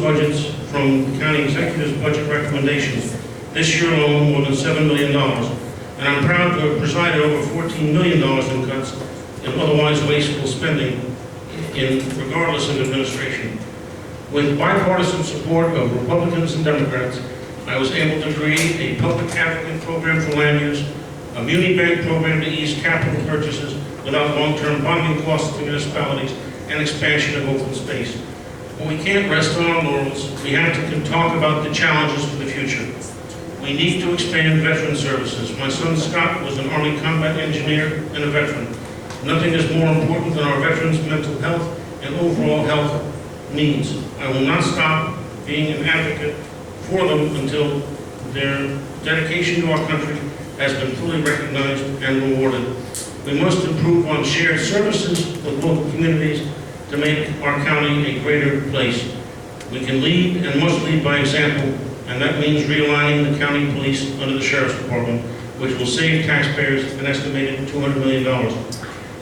budgets from the county executive's budget recommendations. This year alone, more than $7 million. And I'm proud to have presided over $14 million in cuts in otherwise wasteful spending regardless of administration. With bipartisan support of Republicans and Democrats, I was able to create a public advocate program for land use, a muni bank program to ease capital purchases without long-term bonding costs to municipalities, and expansion of open space. But we can't rest on our laurels. We have to talk about the challenges for the future. We need to expand veteran services. My son Scott was an Army combat engineer and a veteran. Nothing is more important than our veterans' mental health and overall health needs. I will not stop being an advocate for them until their dedication to our country has been fully recognized and rewarded. We must improve on shared services with local communities to make our county a greater place. We can lead and must lead by example, and that means realigning the county police under the Sheriff's Department, which will save taxpayers an estimated $200 million.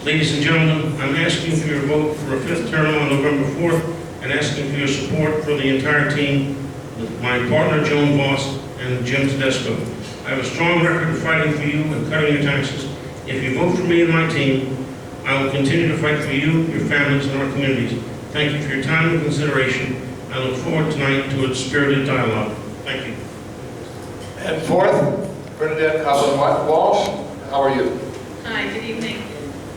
Ladies and gentlemen, I'm asking for your vote for a fifth term on November 4th, and asking for your support for the entire team, with my partner Joan Voss and Jim Tedesco. I have a strong record of fighting for you and cutting your taxes. If you vote for me and my team, I will continue to fight for you, your families, and our communities. Thank you for your time and consideration. I look forward tonight to a spirited dialogue. Thank you. And fourth, Bernadette Copeland-Walsh, how are you? Hi, good evening.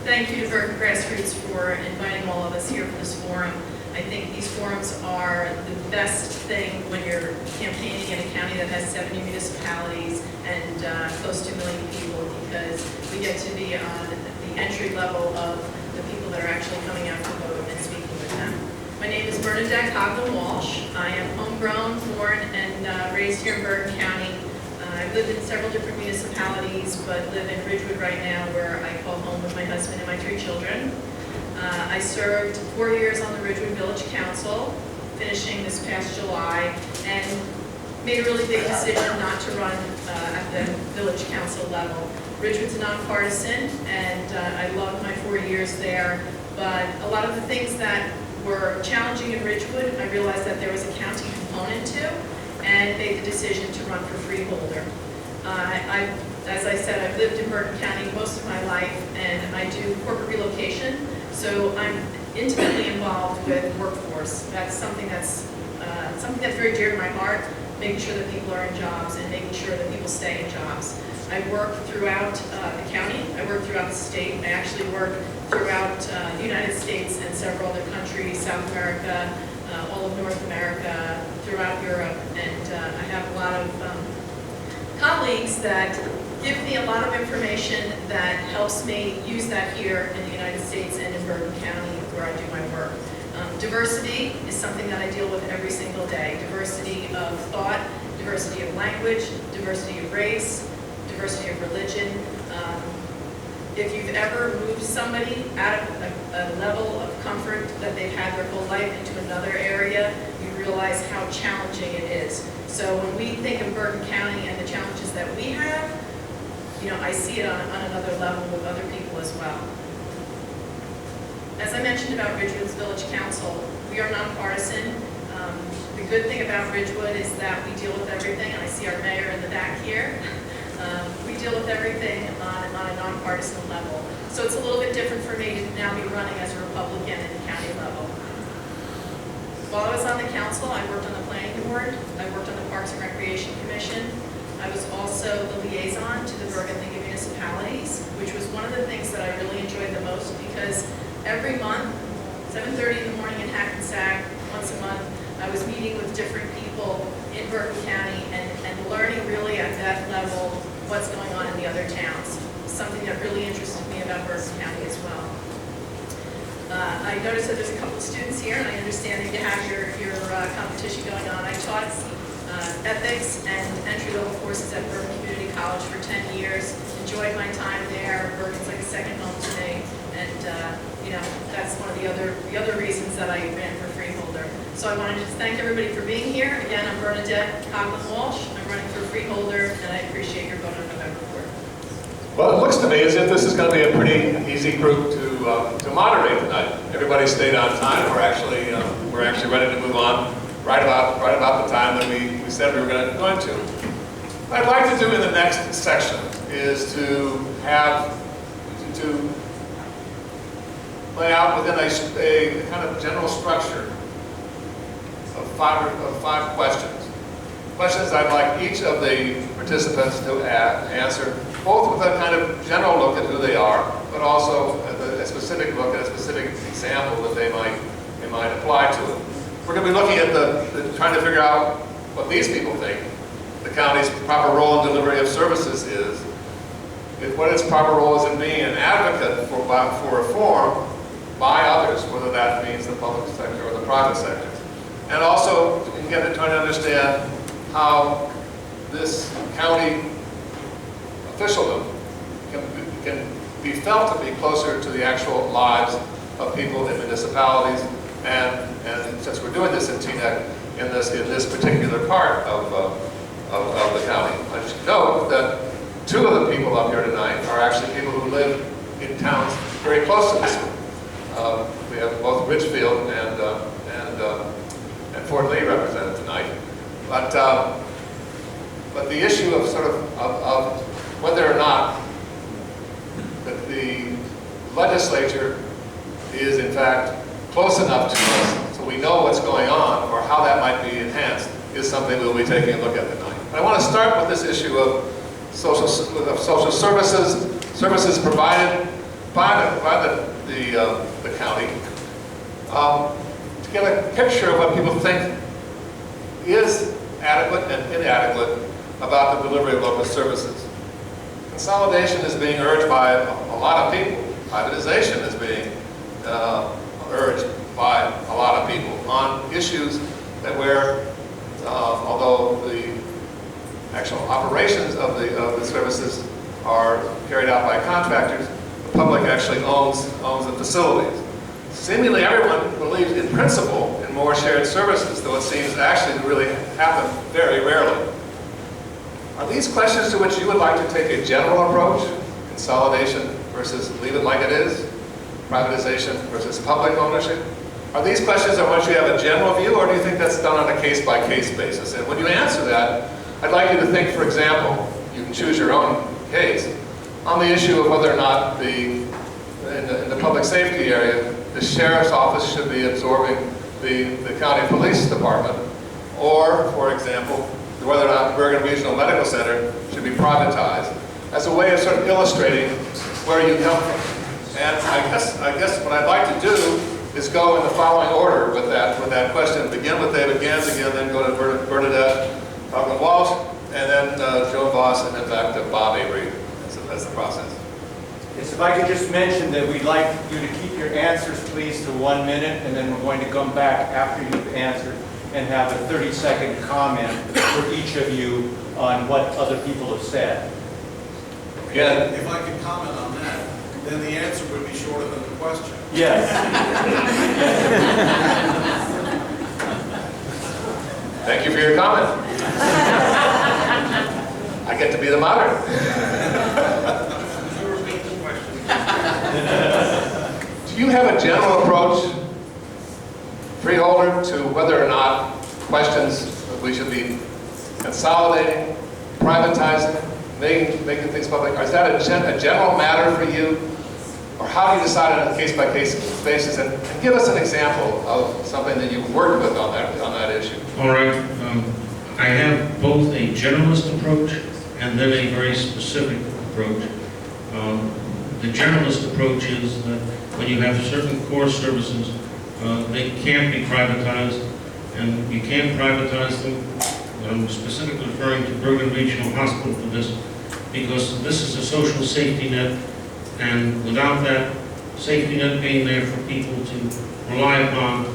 Thank you to Bergen Grassroots for inviting all of us here for this forum. I think these forums are the best thing when you're campaigning in a county that has 70 municipalities and close to 1 million people, because we get to be on the entry level of the people that are actually coming out to vote and speaking with them. My name is Bernadette Copeland-Walsh. I am homegrown, born, and raised here in Bergen County. I've lived in several different municipalities, but live in Ridgewood right now, where I call home with my husband and my 3 children. I served 4 years on the Ridgewood Village Council, finishing this past July, and made a really big decision not to run at the Village Council level. Ridgewood's nonpartisan, and I loved my 4 years there, but a lot of the things that were challenging in Ridgewood, I realized that there was a county component to, and made the decision to run for Freeholder. As I said, I've lived in Bergen County most of my life, and I do corporate relocation, so I'm intimately involved with workforce. That's something that's very dear to my heart, making sure that people are in jobs and making sure that people stay in jobs. I work throughout the county, I work throughout the state, I actually work throughout the United States and several other countries, South America, all of North America, throughout Europe, and I have a lot of colleagues that give me a lot of information that helps me use that here in the United States and in Bergen County, where I do my work. Diversity is something that I deal with every single day. Diversity of thought, diversity of language, diversity of race, diversity of religion. If you've ever moved somebody out of a level of comfort that they've had their whole life into another area, you realize how challenging it is. So when we think of Bergen County and the challenges that we have, you know, I see it on another level with other people as well. As I mentioned about Ridgewood's Village Council, we are nonpartisan. The good thing about Ridgewood is that we deal with everything, and I see our mayor in the back here. We deal with everything on a nonpartisan level. So it's a little bit different for me to now be running as a Republican at the county level. While I was on the council, I worked on the planning board, I worked on the Parks and Recreation Commission. I was also the liaison to the Bergen League of Municipalities, which was one of the things that I really enjoyed the most, because every month, 7:30 in the morning in Hackensack, once a month, I was meeting with different people in Bergen County and learning really at that level what's going on in the other towns. Something that really interested me about Bergen County as well. I noticed that there's a couple of students here, and I understand that you have your competition going on. I taught ethics and entry-level courses at Bergen Community College for 10 years. Enjoyed my time there. Bergen's like a second home to me, and you know, that's one of the other reasons that I ran for Freeholder. So I wanted to thank everybody for being here. Again, I'm Bernadette Copeland-Walsh. I'm running for Freeholder, and I appreciate your vote on November 4th. Well, it looks to me as if this is going to be a pretty easy group to moderate tonight. Everybody stayed on time. We're actually ready to move on right about the time that we said we were going to. What I'd like to do in the next section is to lay out within a kind of general structure of five questions. Questions I'd like each of the participants to answer, both with a kind of general look at who they are, but also a specific look at a specific example that they might apply to it. We're going to be looking at trying to figure out what these people think the county's proper role in delivery of services is, what its proper role is in being an advocate for reform by others, whether that means the public sector or the private sector. And also, again, trying to understand how this county officialdom can be felt to be closer to the actual lives of people in municipalities, and since we're doing this in TNEC, in this particular part of the county. I should note that two of the people up here tonight are actually people who live in towns very close to this one. We have both Ridgefield and Fort Lee represented tonight. But the issue of of whether or not that the legislature is in fact close enough to us so we know what's going on or how that might be enhanced is something we'll be taking a look at tonight. I want to start with this issue of social services provided by the county, to get a picture of what people think is adequate and inadequate about the delivery of local services. Consolidation is being urged by a lot of people. Privatization is being urged by a lot of people on issues that although the actual operations of the services are carried out by contractors, the public actually owns the facilities. Seemingly everyone believes in principle in more shared services, though it seems actually to really happen very rarely. Are these questions to which you would like to take a general approach? Consolidation versus leave it like it is? Privatization versus public ownership? Are these questions on which you have a general view, or do you think that's done on a case-by-case basis? And when you answer that, I'd like you to think, for example, you can choose your own case, on the issue of whether or not in the public safety area, the sheriff's office should be absorbing the county police department, or, for example, whether or not the Bergen Regional Medical Center should be privatized, as a way of sort of illustrating where you come from. And I guess what I'd like to do is go in the following order with that question. Begin with David Gans again, then go to Bernadette Walsh, and then Joe Voss, and then back to Bob Avery. That's the process. Yes, if I could just mention that we'd like you to keep your answers, please, to 1 minute, and then we're going to come back after you've answered and have a 30-second comment for each of you on what other people have said. Again, if I could comment on that, then the answer would be shorter than the question. Yes. Thank you for your comment. I get to be the moderator. Do you have a general approach, Freeholder, to whether or not questions that we should be consolidating, privatizing, making things public? Or is that a general matter for you? Or how do you decide on a case-by-case basis? And give us an example of something that you've worked with on that issue. All right. I have both a generalist approach and then a very specific approach. The generalist approach is that when you have certain core services, they can't be privatized, and you can't privatize them. I'm specifically referring to Bergen Regional Hospital for this, because this is a social safety net, and without that safety net being there for people to rely upon,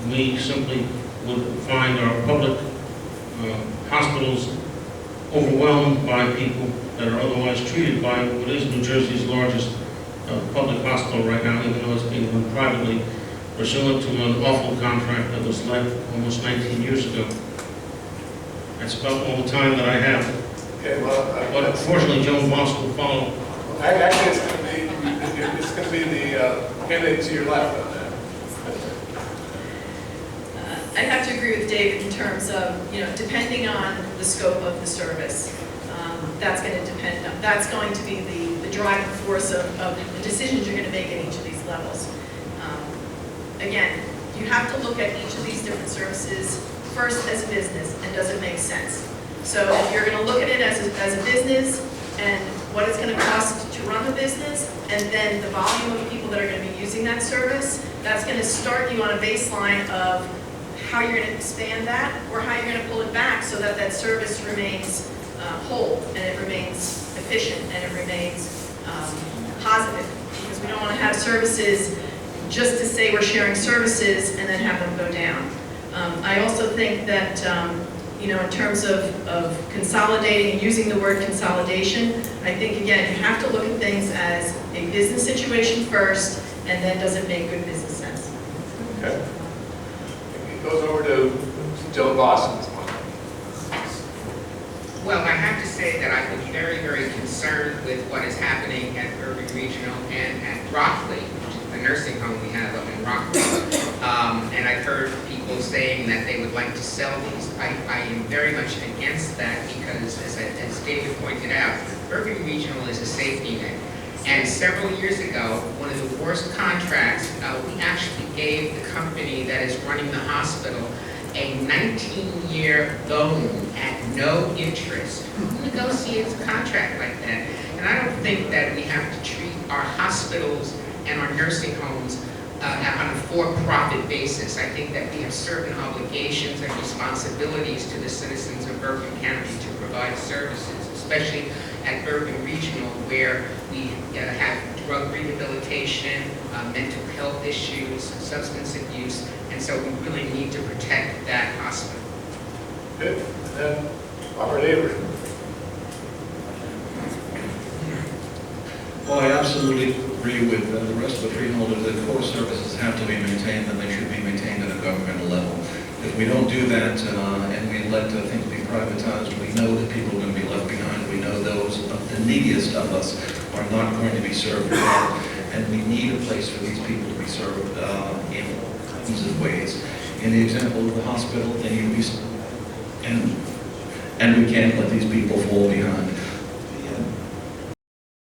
we simply would find our public hospitals overwhelmed by people that are otherwise treated by what is New Jersey's largest public hospital right now, even though it's being run privately, pursuant to an awful contract that was let almost 19 years ago. That's about all the time that I have. Okay, well, But unfortunately, Joan Voss will follow. actually, it's going to be the candidate to your left on that. I have to agree with David in terms of, depending on the scope of the service, that's going to be the driving force of the decisions you're going to make at each of these levels. Again, you have to look at each of these different services first as a business, and does it make sense? So if you're going to look at it as a business and what it's going to cost to run the business, and then the volume of people that are going to be using that service, that's going to start you on a baseline of how you're going to expand that or how you're going to pull it back so that that service remains whole and it remains efficient and it remains positive. Because we don't want to have services just to say we're sharing services and then have them go down. I also think that, in terms of consolidating and using the word consolidation, I think, again, you have to look at things as a business situation first, and then does it make good business sense? Okay. It goes over to Joe Boston this morning. Well, I have to say that I've been very, very concerned with what is happening at Bergen Regional and at Rockley, which is the nursing home we have up in Rockley. And I've heard people saying that they would like to sell these. I am very much against that because, as David pointed out, Bergen Regional is a safety net. And several years ago, one of the worst contracts, we actually gave the company that is running the hospital a 19-year loan at no interest. Who negotiates a contract like that? And I don't think that we have to treat our hospitals and our nursing homes on a for-profit basis. I think that we have certain obligations and responsibilities to the citizens of Bergen County to provide services, especially at Bergen Regional, where we have drug rehabilitation, mental health issues, substance abuse, and so we really need to protect that hospital. Good. And then Robert Avery. Well, I absolutely agree with the rest of the freeholder that core services have to be maintained, and they should be maintained at a governmental level. If we don't do that and we let things be privatized, we know that people are going to be left behind. We know those the neediest of us are not going to be served well, and we need a place for these people to be served in all kinds of ways. In the example of the hospital, they need to be, and we can't let these people fall behind.